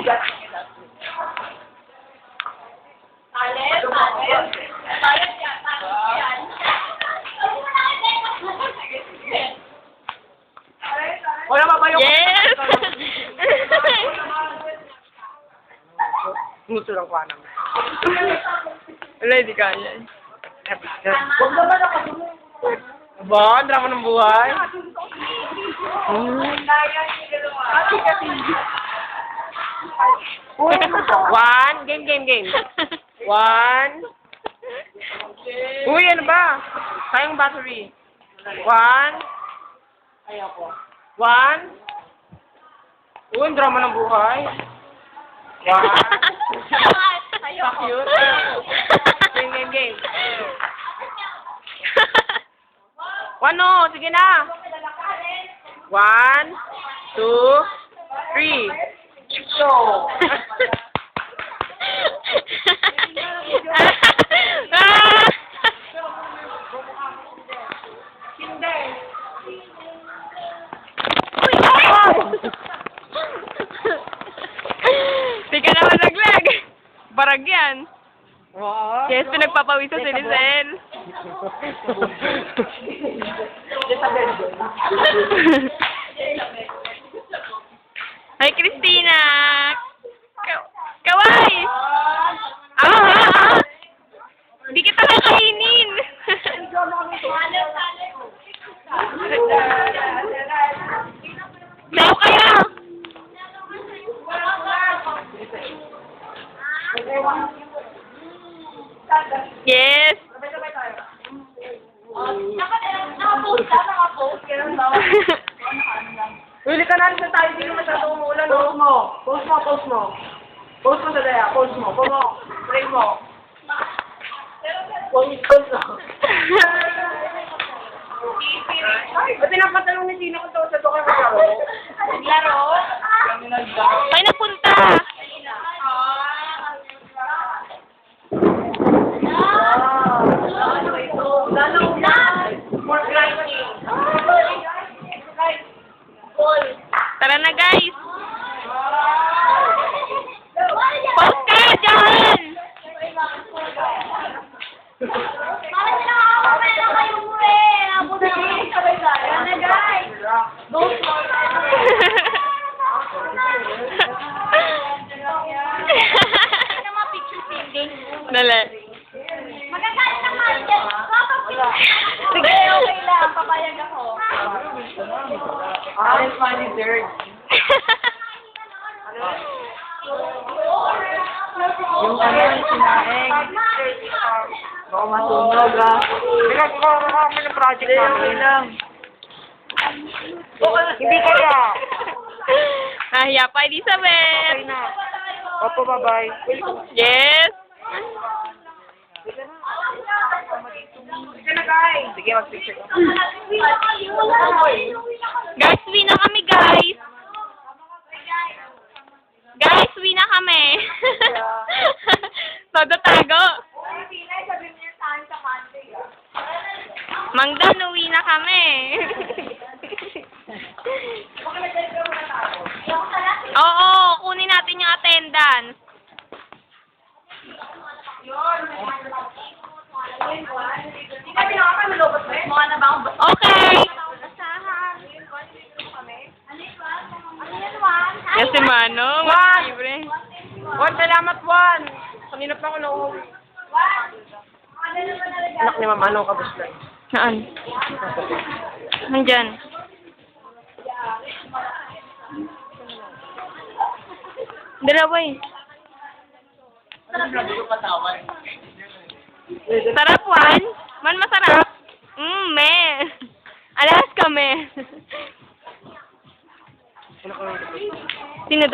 Wala ba yung... Yes! Gusto lang ko namin. Ready ka yan. Huwag naman ako. Ba? Drama ng buhay? One. Game. One. Uy, ano ba? Sayang battery. One. One. Uy, drama ng buhay. One. Cute. Game. One, no. Sige na. 1, 2, 3. Go. Hindi. Di ka naman naglag. Barag yan. Wow. Yes, pinagpapawisan si Lisel. Hi, Christina! Kaway! Hindi kita kakainin! Sayo kayo! Yes! Huli ka na rin sa tayo, hindi naman sa umuulan. Post mo. Post mo sa daya, post mo. Pray mo. Post mo. Ba't pinapatanong ni Sino kung to sa dokay maglaro? Laro? Ay, napunta! More grinding. Tara na, guys! Post ka dyan! Dali. Magagalit ng manager. Sige, okay lang. Papayag ako. Aren't manager. Yung sinaing. Baka masunog Teka, kami ng project namin. Hindi kaya. Nahiya pa, Elizabeth. Okay na. Opo, bye-bye. Yes. Sige na, guys. Sige, mag-picture ka. Guys, uwi na kami, guys. Guys, uwi na kami. Todo tago. Mangdan, uwi na kami. Oo, kunin natin yung attendance. Okay. Kasi Manong, libre. Juan, salamat, Juan. Kanina pa ako nauwi. Anak ni Mama, anong kabuslan? Saan? Nandyan. Dalawa eh. Sarap, Juan? Man, masarap? Me. Alas kami. Ano ka? Sino